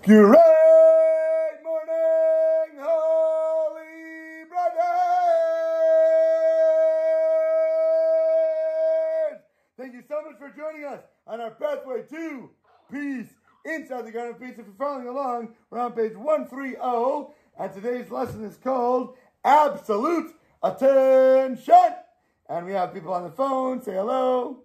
Great morning, holy brothers! Thank you so much for joining us on our pathway to peace inside the Garden of Peace. If you're following along, we're on page 130, and today's lesson is called Absolute Attention. And we have people on the phone. Say hello.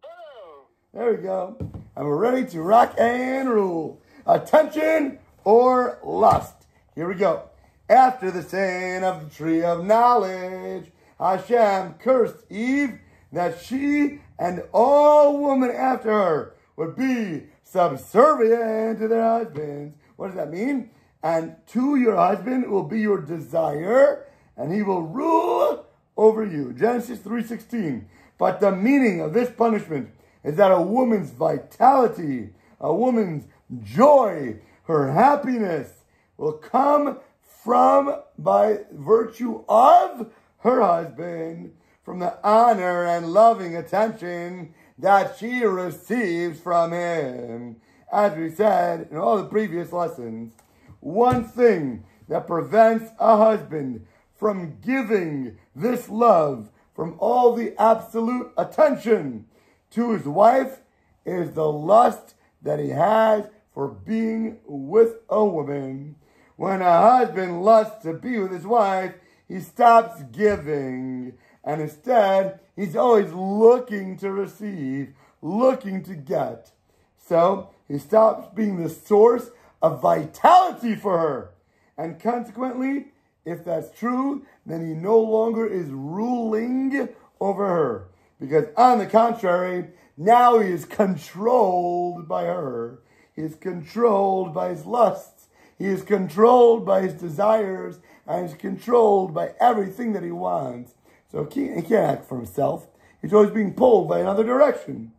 Hello. There we go. And we're ready to rock and roll. Attention or lust. Here we go. After the sin of the tree of knowledge, Hashem cursed Eve that she and all women after her would be subservient to their husbands. What does that mean? And to your husband will be your desire, and he will rule over you. Genesis 3:16. But the meaning of this punishment is that a woman's vitality, a woman's joy, her happiness will come from by virtue of her husband, from the honor and loving attention that she receives from him. As we said in all the previous lessons, one thing that prevents a husband from giving this love, from all the absolute attention to his wife, is the lust that he has for being with a woman. When a husband lusts to be with his wife, he stops giving, and instead, he's always looking to receive, looking to get. So, he stops being the source of vitality for her. And consequently, if that's true, then he no longer is ruling over her. Because on the contrary, now he is controlled by her. He is controlled by his lusts. He is controlled by his desires. And he's controlled by everything that he wants. So he can't act for himself. He's always being pulled by another direction.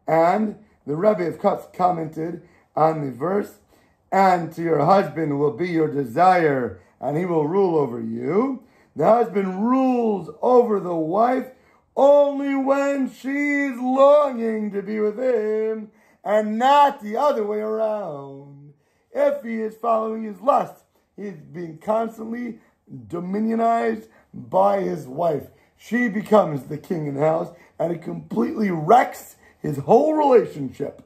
And the Rebbe of Kutz commented on the verse, and to your husband will be your desire, and he will rule over you. The husband rules over the wife only when she's longing to be with him, and not the other way around. If he is following his lust, he is being constantly dominionized by his wife. She becomes the king in the house, and it completely wrecks his whole relationship.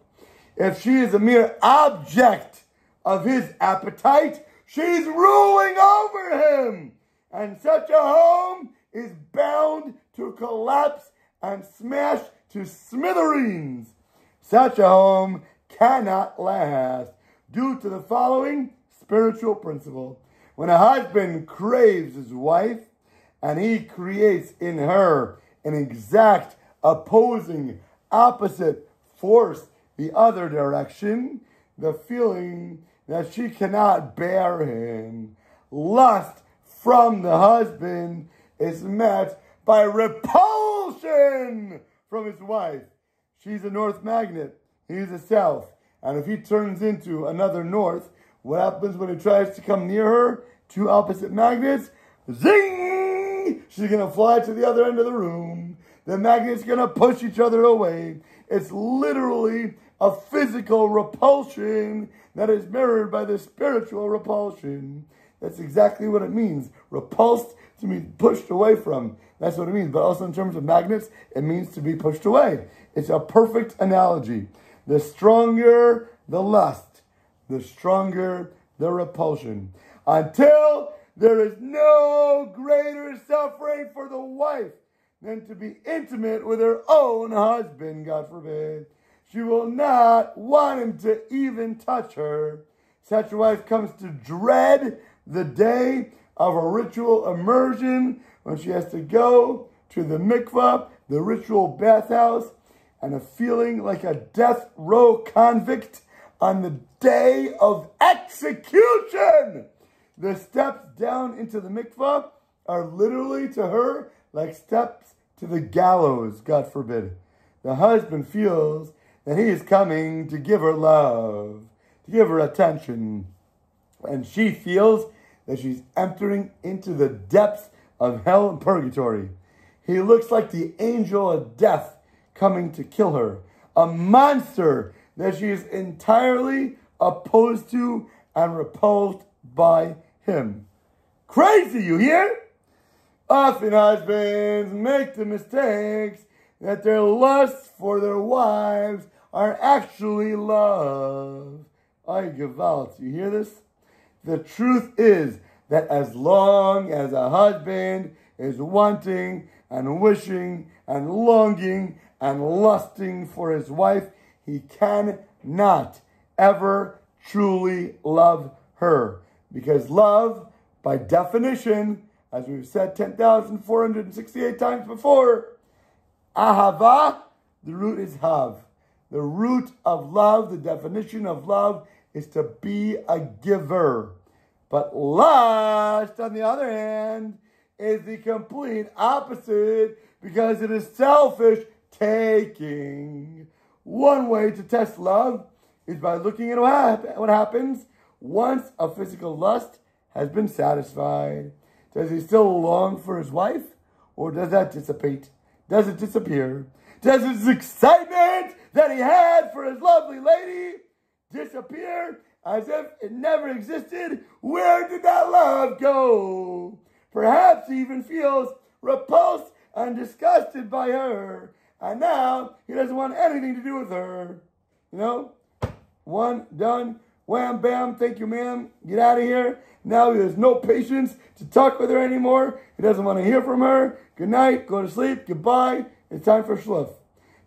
If she is a mere object of his appetite, she's ruling over him. And such a home is bound to collapse and smash to smithereens. Such a home cannot last due to the following spiritual principle. When a husband craves his wife and he creates in her an exact opposing, opposite force the other direction, the feeling that she cannot bear him, lust from the husband is met by repulsion from his wife. She's a north magnet, he's a south. And if he turns into another north, what happens when he tries to come near her? Two opposite magnets, zing! She's going to fly to the other end of the room. The magnets going to push each other away. It's literally a physical repulsion that is mirrored by the spiritual repulsion. That's exactly what it means. Repulsed to be pushed away from. That's what it means. But also in terms of magnets, it means to be pushed away. It's a perfect analogy. The stronger the lust, the stronger the repulsion. Until there is no greater suffering for the wife than to be intimate with her own husband, God forbid. She will not want him to even touch her. Such a wife comes to dread the day of a ritual immersion when she has to go to the mikvah, the ritual bathhouse, and a feeling like a death row convict on the day of execution. The steps down into the mikvah are literally to her like steps to the gallows, God forbid. The husband feels that he is coming to give her love, to give her attention. And she feels that she's entering into the depths of hell and purgatory. He looks like the angel of death coming to kill her, a monster that she is entirely opposed to and repulsed by him. Crazy, you hear? Often husbands make the mistakes that their lusts for their wives are actually love. Ay, Gewalt, you hear this? The truth is that as long as a husband is wanting and wishing and longing and lusting for his wife, he cannot ever truly love her. Because love, by definition, as we've said 10,468 times before, ahava, the root is hav. The root of love, the definition of love, is to be a giver. But lust, on the other hand, is the complete opposite because it is selfish taking. One way to test love is by looking at what happens once a physical lust has been satisfied. Does he still long for his wife? Or does that dissipate? Does it disappear? Does his excitement that he had for his lovely lady disappear as if it never existed? Where did that love go? Perhaps he even feels repulsed and disgusted by her. And now he doesn't want anything to do with her. You know? One, done. Wham, bam, thank you, ma'am. Get out of here. Now he has no patience to talk with her anymore. He doesn't want to hear from her. Good night, go to sleep, goodbye. It's time for schluff.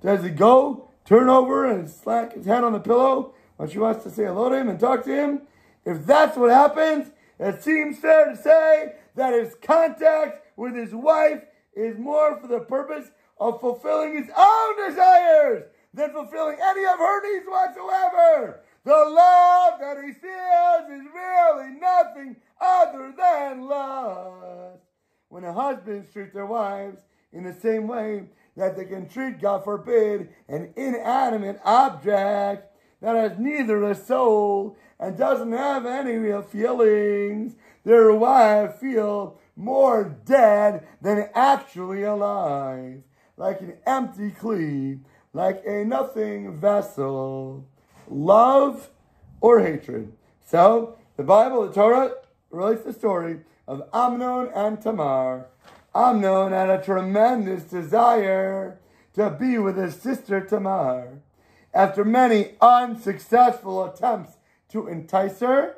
Does he go, turn over and slack his head on the pillow when she wants to say hello to him and talk to him? If that's what happens, it seems fair to say that his contact with his wife is more for the purpose of fulfilling his own desires than fulfilling any of her needs whatsoever. The love that he feels is really nothing other than lust. When a husband treats their wives in the same way that they can treat, God forbid, an inanimate object that has neither a soul and doesn't have any real feelings, their wives feel more dead than actually alive, like an empty kli, like a nothing vessel. Love or hatred. So, the Bible, the Torah, relates the story of Amnon and Tamar. Amnon had a tremendous desire to be with his sister Tamar. After many unsuccessful attempts to entice her,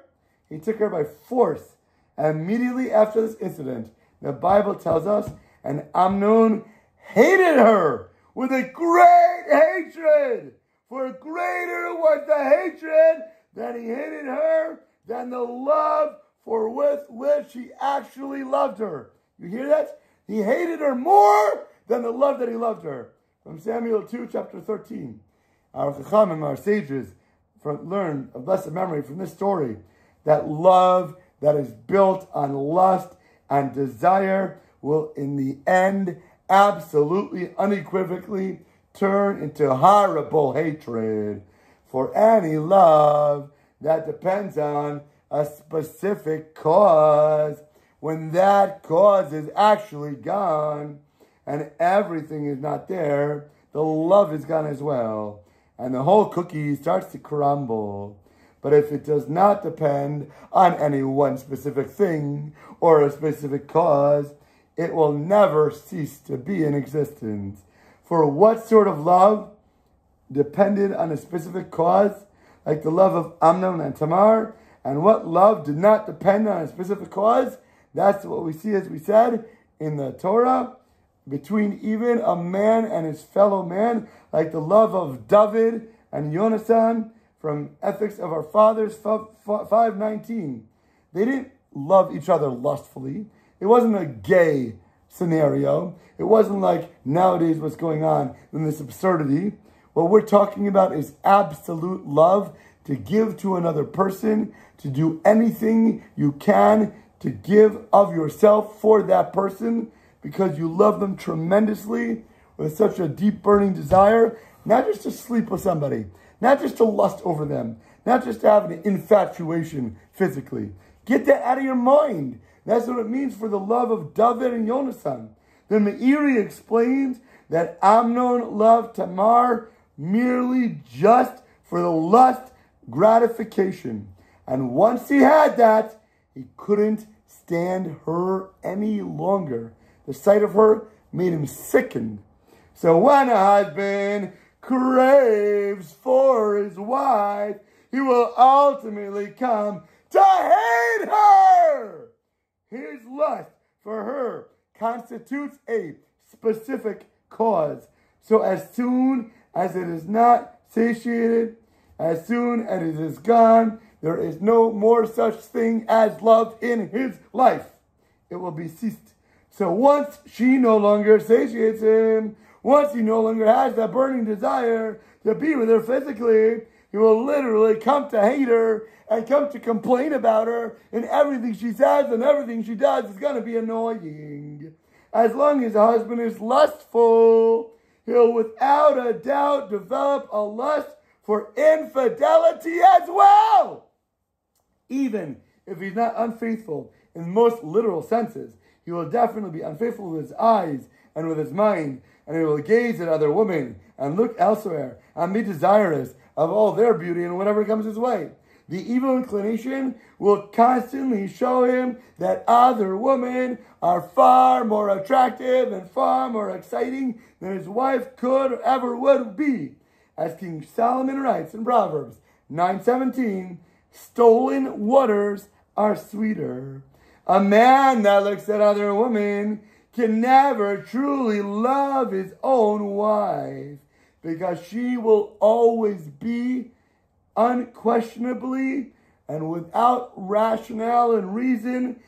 he took her by force. And immediately after this incident, the Bible tells us, and Amnon hated her with a great hatred. For greater was the hatred that he hated her than the love for with which he actually loved her. You hear that? He hated her more than the love that he loved her. From Samuel 2, chapter 13. Our Chachamim, our sages, learn of blessed memory from this story that love that is built on lust and desire will in the end absolutely unequivocally turn into horrible hatred. For any love that depends on a specific cause, when that cause is actually gone and everything is not there, the love is gone as well. And the whole cookie starts to crumble. But if it does not depend on any one specific thing or a specific cause, it will never cease to be in existence. For what sort of love depended on a specific cause, like the love of Amnon and Tamar, and what love did not depend on a specific cause? That's what we see, as we said, in the Torah, between even a man and his fellow man, like the love of David and Yonasan from Ethics of Our Fathers 5:19. They didn't love each other lustfully. It wasn't a gay scenario. It wasn't like nowadays what's going on in this absurdity. What we're talking about is absolute love, to give to another person, to do anything you can to give of yourself for that person because you love them tremendously with such a deep burning desire, not just to sleep with somebody, not just to lust over them, not just to have an infatuation physically. Get that out of your mind. That's what it means for the love of David and Yonasan. The Meiri explains that Amnon loved Tamar merely just for the lust gratification. And once he had that, he couldn't stand her any longer. The sight of her made him sickened. So when a husband craves for his wife, he will ultimately come to hate her. His lust for her constitutes a specific cause. So as soon as it is not satiated, as soon as it is gone, there is no more such thing as love in his life. It will be ceased. So once she no longer satiates him, once he no longer has that burning desire to be with her physically, he will literally come to hate her and come to complain about her, and everything she says and everything she does is going to be annoying. As long as a husband is lustful, he'll without a doubt develop a lust for infidelity as well. Even if he's not unfaithful in most literal senses, he will definitely be unfaithful with his eyes and with his mind, and he will gaze at other women and look elsewhere and be desirous of all their beauty and whatever comes his way. The evil inclination will constantly show him that other women are far more attractive and far more exciting than his wife could or ever would be. As King Solomon writes in Proverbs 9:17, stolen waters are sweeter. A man that looks at other women can never truly love his own wife, because she will always be unquestionably and without rationale and reason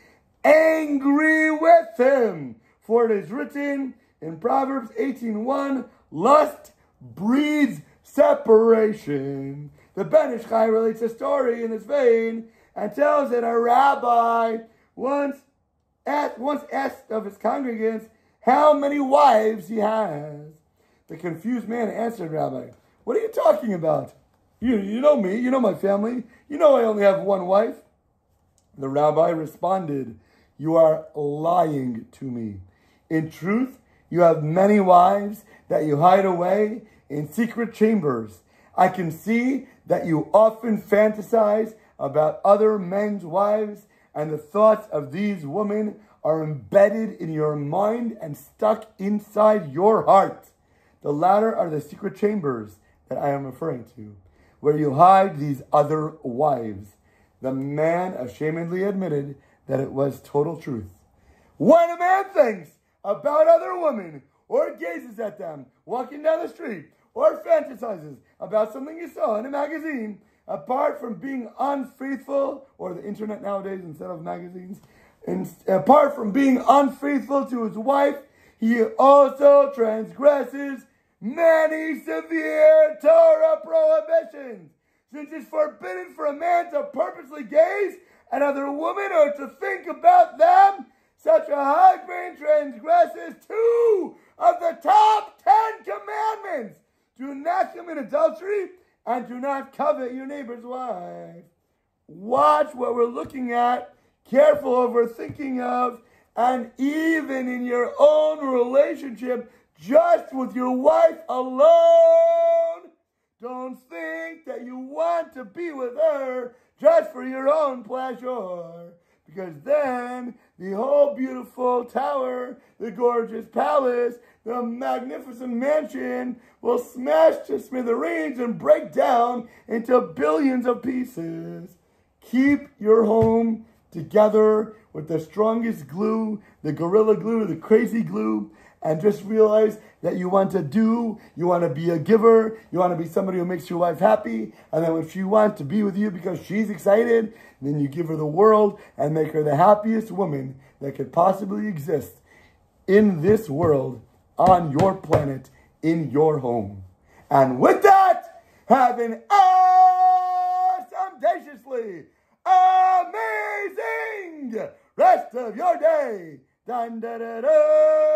angry with him. For it is written in Proverbs 18:1, lust breeds separation. The Ben Ish Chai relates a story in this vein and tells that a rabbi once asked of his congregants how many wives he has. The confused man answered, Rabbi, what are you talking about? You know me, you know my family, you know I only have one wife. The rabbi responded, you are lying to me. In truth, you have many wives that you hide away in secret chambers. I can see that you often fantasize about other men's wives, and the thoughts of these women are embedded in your mind and stuck inside your heart. The latter are the secret chambers that I am referring to, where you hide these other wives. The man ashamedly admitted that it was total truth. When a man thinks about other women, or gazes at them walking down the street, or fantasizes about something he saw in a magazine, apart from being unfaithful, or the internet nowadays instead of magazines, apart from being unfaithful to his wife, he also transgresses many severe Torah prohibitions, since it's forbidden for a man to purposely gaze at other women or to think about them. Such a husband transgresses 2 of the top 10 commandments. Do not commit adultery and do not covet your neighbor's wife. Watch what we're looking at, careful of what we're thinking of, and even in your own relationship, just with your wife alone, don't think that you want to be with her just for your own pleasure. Because then the whole beautiful tower, the gorgeous palace, the magnificent mansion will smash to smithereens and break down into billions of pieces. Keep your home together with the strongest glue, the gorilla glue, the crazy glue, and just realize that you want to be a giver, you want to be somebody who makes your wife happy, and then if she wants to be with you because she's excited, then you give her the world and make her the happiest woman that could possibly exist in this world, on your planet, in your home. And with that, have an awesomedatiously amazing rest of your day. Dun, da, da, da.